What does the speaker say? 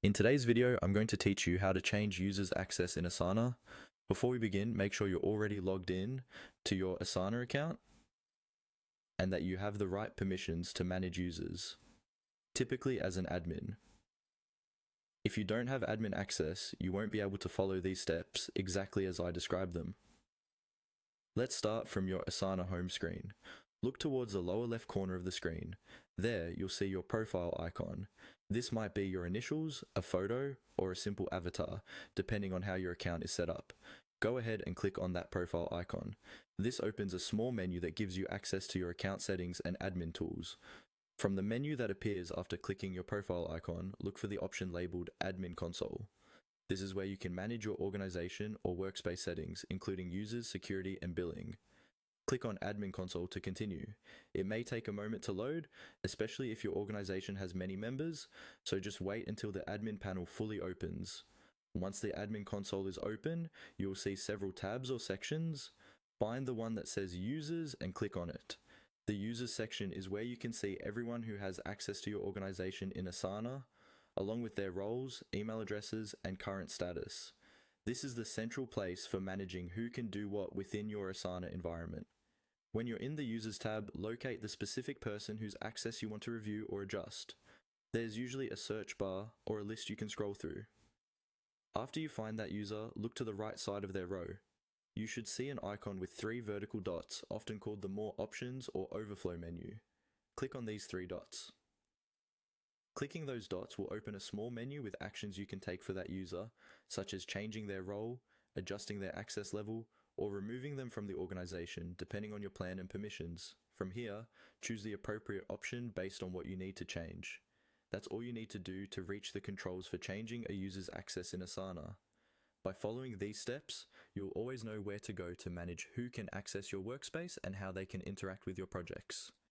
In today's video, I'm going to teach you how to change users' access in Asana. Before we begin, make sure you're already logged in to your Asana account and that you have the right permissions to manage users, typically as an admin. If you don't have admin access, you won't be able to follow these steps exactly as I described them. Let's start from your Asana home screen. Look towards the lower left corner of the screen. There, you'll see your profile icon. This might be your initials, a photo, or a simple avatar, depending on how your account is set up. Go ahead and click on that profile icon. This opens a small menu that gives you access to your account settings and admin tools. From the menu that appears after clicking your profile icon, look for the option labeled Admin Console. This is where you can manage your organization or workspace settings, including users, security, and billing. Click on Admin Console to continue. It may take a moment to load, especially if your organization has many members, so just wait until the admin panel fully opens. Once the Admin Console is open, you'll see several tabs or sections. Find the one that says Users and click on it. The Users section is where you can see everyone who has access to your organization in Asana, along with their roles, email addresses, and current status. This is the central place for managing who can do what within your Asana environment. When you're in the Users tab, locate the specific person whose access you want to review or adjust. There's usually a search bar or a list you can scroll through. After you find that user, look to the right side of their row. You should see an icon with 3 vertical dots, often called the More Options or Overflow menu. Click on these 3 dots. Clicking those dots will open a small menu with actions you can take for that user, such as changing their role, adjusting their access level, or removing them from the organization, depending on your plan and permissions. From here, choose the appropriate option based on what you need to change. That's all you need to do to reach the controls for changing a user's access in Asana. By following these steps, you'll always know where to go to manage who can access your workspace and how they can interact with your projects.